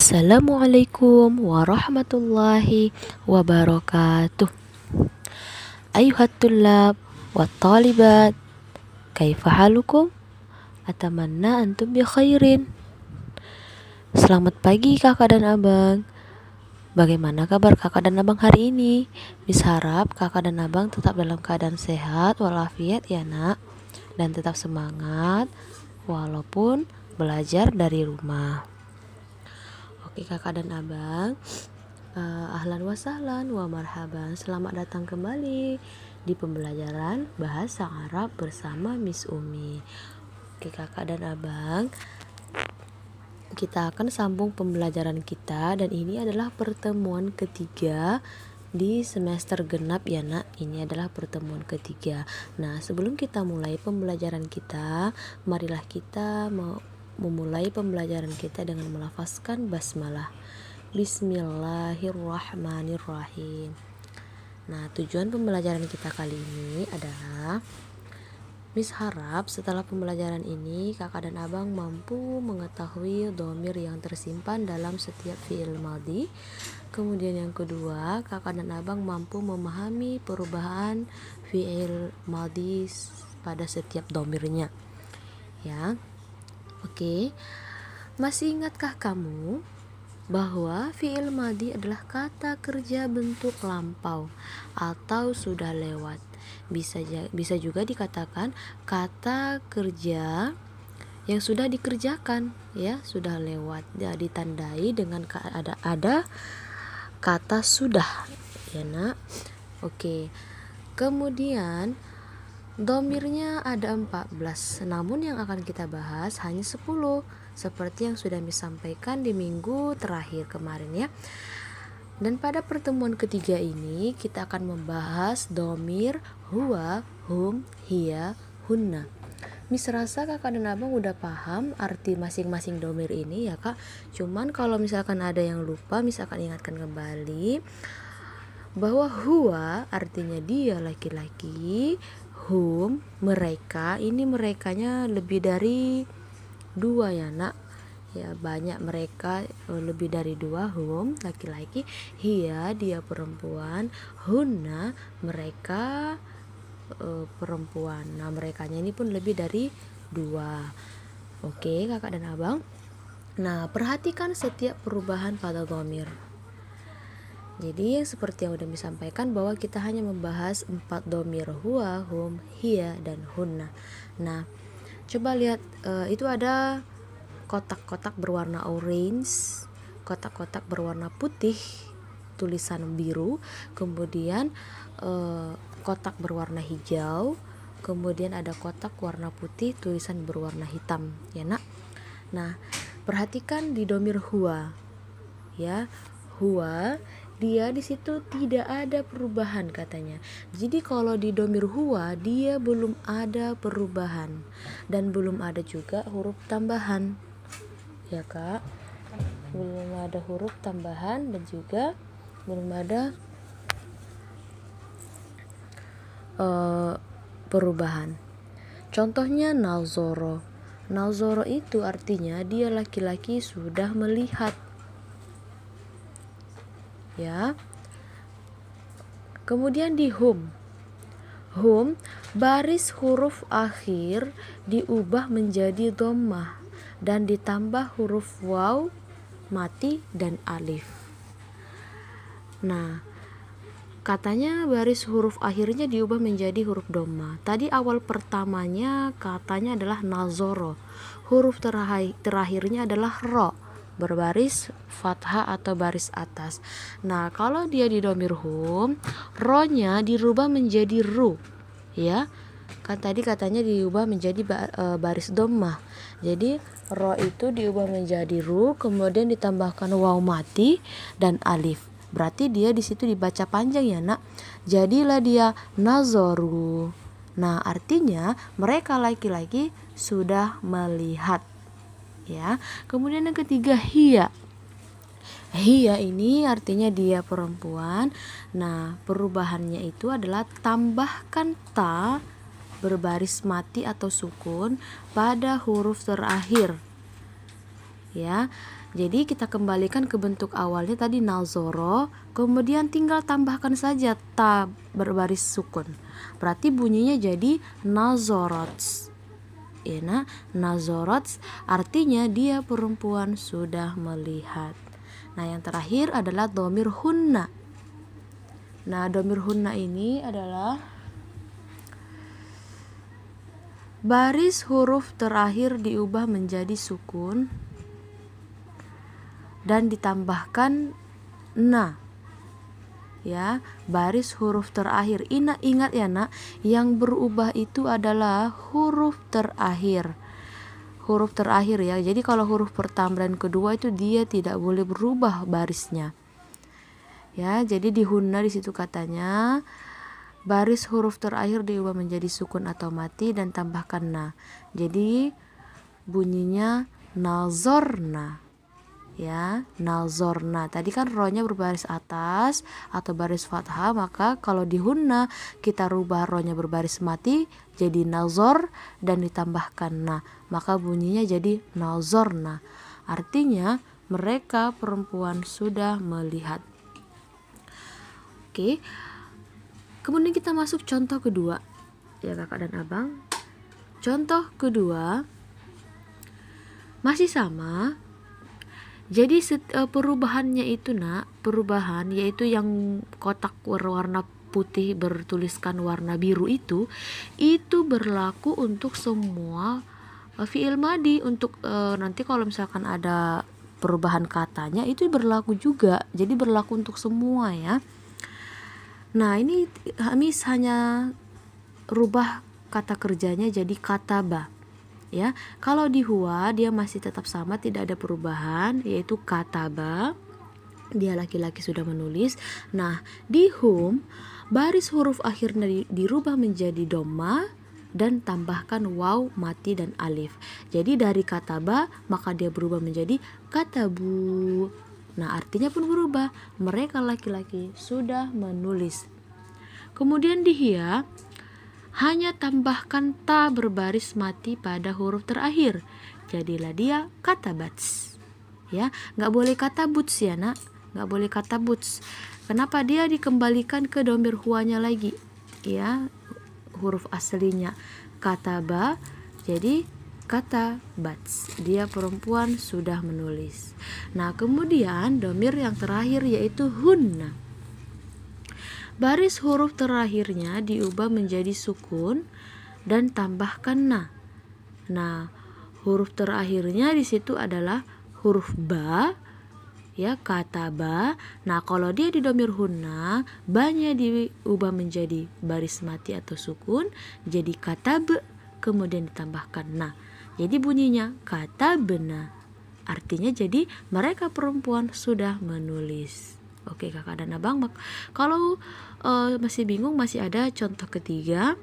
Assalamualaikum warahmatullahi wabarakatuh. Ayuhat tullab wa talibat, kaifa halukum? Atamanna antum bi khairin. Selamat pagi kakak dan abang. Bagaimana kabar kakak dan abang hari ini? Mis harap kakak dan abang tetap dalam keadaan sehat walafiat ya nak, dan tetap semangat walaupun belajar dari rumah. Oke kakak dan abang, ahlan wa sahlan wa marhaban. Selamat datang kembali di pembelajaran bahasa Arab bersama Miss Umi. Oke kakak dan abang, kita akan sambung pembelajaran kita, dan ini adalah pertemuan ketiga di semester genap ya nak. Ini adalah pertemuan ketiga. Nah, sebelum kita mulai pembelajaran kita, marilah kita memulai pembelajaran kita dengan melafazkan basmalah. Bismillahirrahmanirrahim. Nah, tujuan pembelajaran kita kali ini adalah Miss harap setelah pembelajaran ini kakak dan abang mampu mengetahui dhamir yang tersimpan dalam setiap fi'il madhi. Kemudian yang kedua, kakak dan abang mampu memahami perubahan fi'il madhi pada setiap dhamirnya. Ya. Oke. Masih ingatkah kamu bahwa fi'il madhi adalah kata kerja bentuk lampau atau sudah lewat? Bisa juga dikatakan kata kerja yang sudah dikerjakan, ya, sudah lewat, ya, ditandai dengan ada kata sudah, ya nak. Oke. Kemudian dhamirnya ada 14, namun yang akan kita bahas hanya 10, seperti yang sudah disampaikan di minggu terakhir kemarin ya. Dan pada pertemuan ketiga ini kita akan membahas dhamir huwa, hum, hiya, hunna. Mis rasa kakak dan abang udah paham arti masing-masing dhamir ini ya kak. Cuman kalau misalkan ada yang lupa, misalkan ingatkan kembali bahwa huwa artinya dia laki-laki, hum mereka, ini merekanya lebih dari 2 ya nak, ya, banyak mereka, lebih dari 2, hum laki-laki, hiya dia perempuan, hunna mereka perempuan. Nah, merekanya ini pun lebih dari 2. Oke kakak dan abang. Nah, perhatikan setiap perubahan pada dhamir. Jadi seperti yang sudah disampaikan bahwa kita hanya membahas 4 dhamir, huwa, hum, hiya, dan hunna. Nah, coba lihat, itu ada kotak-kotak berwarna orange, kotak-kotak berwarna putih, tulisan biru, kemudian kotak berwarna hijau, kemudian ada kotak warna putih, tulisan berwarna hitam, ya nak. Nah, perhatikan di dhamir huwa, ya, huwa dia di situ tidak ada perubahan katanya. Jadi kalau di dhamir huwa dia belum ada perubahan dan belum ada juga huruf tambahan. Ya kak, belum ada huruf tambahan dan juga belum ada perubahan. Contohnya nazoro. Nazoro itu artinya dia laki-laki sudah melihat. Ya. Kemudian di hum. Hum baris huruf akhir diubah menjadi dhammah dan ditambah huruf waw, mati, dan alif. Nah, katanya baris huruf akhirnya diubah menjadi huruf dhammah. Tadi awal pertamanya katanya adalah nazoro. Huruf terakhirnya adalah ro, berbaris fathah atau baris atas. Nah, kalau dia di dhamir hum, ro-nya dirubah menjadi ru, ya. Kan tadi katanya diubah menjadi baris dhammah. Jadi ro itu diubah menjadi ru, kemudian ditambahkan waw mati dan alif. Berarti dia di situ dibaca panjang ya nak. Jadilah dia nazoru. Nah, artinya mereka laki-laki sudah melihat. Ya. Kemudian yang ketiga hiya. Hiya ini artinya dia perempuan. Nah, perubahannya itu adalah tambahkan ta berbaris mati atau sukun pada huruf terakhir. Ya. Jadi kita kembalikan ke bentuk awalnya tadi nazoro, kemudian tinggal tambahkan saja ta berbaris sukun. Berarti bunyinya jadi nazorots. Ya, nah, nazorots artinya dia perempuan sudah melihat. Nah, yang terakhir adalah domir hunna. Nah, domir hunna ini adalah baris huruf terakhir diubah menjadi sukun dan ditambahkan na. Ya, baris huruf terakhir. Ingat ya nak, yang berubah itu adalah huruf terakhir. Huruf terakhir ya. Jadi kalau huruf pertama dan kedua itu dia tidak boleh berubah barisnya. Ya, jadi di hunna di situ katanya baris huruf terakhir diubah menjadi sukun atau mati dan tambahkan na. Jadi bunyinya nazorna. Ya, nazorna. Tadi kan ro-nya berbaris atas atau baris fathah, maka kalau di hunna kita rubah ro-nya berbaris mati jadi nazor dan ditambahkan na. Maka bunyinya jadi nazorna. Artinya mereka perempuan sudah melihat. Oke. Kemudian kita masuk contoh kedua. Ya kakak dan abang. Contoh kedua masih sama. Jadi perubahannya itu nak, perubahan yaitu yang kotak warna putih bertuliskan warna biru itu berlaku untuk semua fiil madi. Untuk nanti kalau misalkan ada perubahan katanya itu berlaku juga. Jadi berlaku untuk semua ya. Nah, ini Hamis hanya rubah kata kerjanya jadi kataba. Ya, kalau di huwa dia masih tetap sama, tidak ada perubahan, yaitu kataba. Dia laki-laki sudah menulis. Nah, di hum baris huruf akhirnya dirubah menjadi doma dan tambahkan waw, mati dan alif. Jadi dari kataba maka dia berubah menjadi katabu. Nah, artinya pun berubah. Mereka laki-laki sudah menulis. Kemudian di hiya hanya tambahkan ta berbaris mati pada huruf terakhir. Jadilah dia katabats. Ya, nggak boleh katabuts ya nak, nggak boleh katabuts. Kenapa? Dia dikembalikan ke domir huanya lagi. Ya, huruf aslinya kataba, jadi katabats. Dia perempuan sudah menulis. Nah, kemudian domir yang terakhir yaitu hunna. Baris huruf terakhirnya diubah menjadi sukun dan tambahkan na. Nah, huruf terakhirnya di situ adalah huruf ba, ya, kata ba. Nah, kalau dia di domir hunna, ba-nya diubah menjadi baris mati atau sukun, jadi kata be, kemudian ditambahkan na. Jadi bunyinya kata bena. Artinya jadi mereka perempuan sudah menulis. Oke kakak dan abang, kalau masih bingung masih ada contoh ketiga,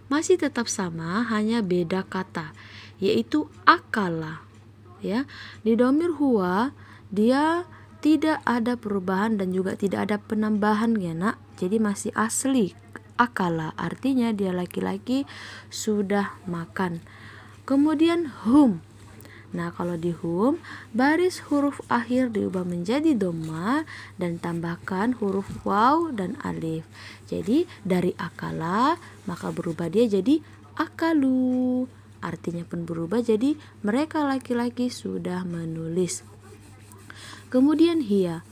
masih tetap sama hanya beda kata, yaitu akala. Ya, di domir huwa dia tidak ada perubahan dan juga tidak ada penambahan ya nak, jadi masih asli akala, artinya dia laki-laki sudah makan. Kemudian hum. Nah, kalau di hum, baris huruf akhir diubah menjadi doma dan tambahkan huruf waw dan alif. Jadi dari akala maka berubah dia jadi akalu. Artinya pun berubah jadi mereka laki-laki sudah menulis. Kemudian hiya,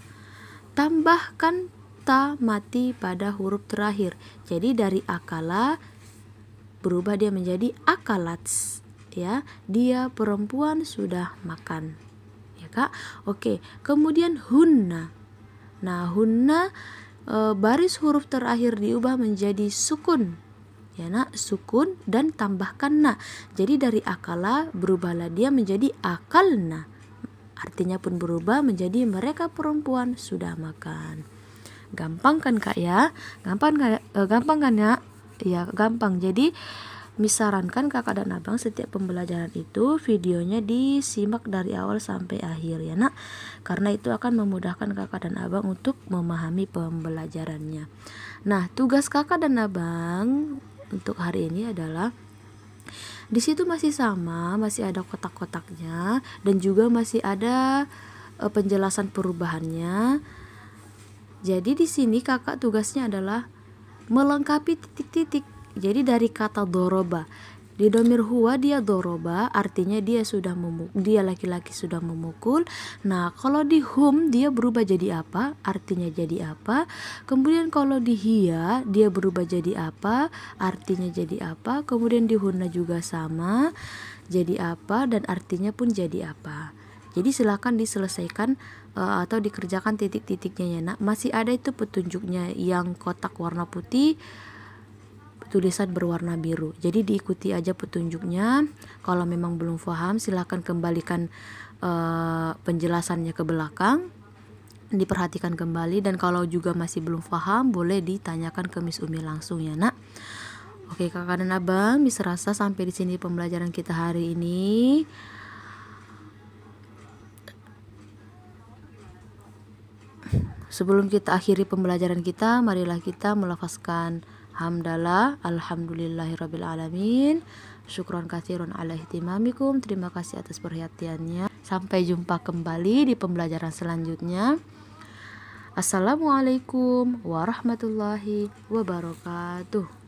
tambahkan ta mati pada huruf terakhir. Jadi dari akala berubah dia menjadi akalats. Ya, dia perempuan sudah makan. Ya kak. Oke, kemudian hunna. Nah, hunna baris huruf terakhir diubah menjadi sukun. Ya nak, sukun dan tambahkan na. Jadi dari akala berubahlah dia menjadi akalna. Artinya pun berubah menjadi mereka perempuan sudah makan. Gampang kan kak ya? Gampang kan ya? Ya gampang. Jadi misarankan kakak dan abang setiap pembelajaran itu videonya disimak dari awal sampai akhir ya nak, karena itu akan memudahkan kakak dan abang untuk memahami pembelajarannya. Nah, tugas kakak dan abang untuk hari ini adalah Di situ masih sama, masih ada kotak-kotaknya dan juga masih ada penjelasan perubahannya. Jadi di sini kakak tugasnya adalah melengkapi titik-titik. Jadi dari kata doroba, di domir huwa dia doroba, artinya dia sudah dia laki-laki sudah memukul. Nah, kalau di hum dia berubah jadi apa? Artinya jadi apa? Kemudian kalau di hiya dia berubah jadi apa? Artinya jadi apa? Kemudian di hunna juga sama, jadi apa dan artinya pun jadi apa. Jadi silakan diselesaikan atau dikerjakan titik-titiknya ya nak. Masih ada itu petunjuknya yang kotak warna putih, tulisan berwarna biru. Jadi diikuti aja petunjuknya. Kalau memang belum paham silahkan kembalikan penjelasannya ke belakang, diperhatikan kembali, dan kalau juga masih belum paham boleh ditanyakan ke Miss Umi langsung ya nak. Oke kakak dan abang, Miss rasa sampai di sini pembelajaran kita hari ini. Sebelum kita akhiri pembelajaran kita, marilah kita melafazkan hamdalah, alhamdulillahirabbil alamin, syukron katsirun ala ihtimamikum. Terima kasih atas perhatiannya. Sampai jumpa kembali di pembelajaran selanjutnya. Assalamualaikum warahmatullahi wabarakatuh.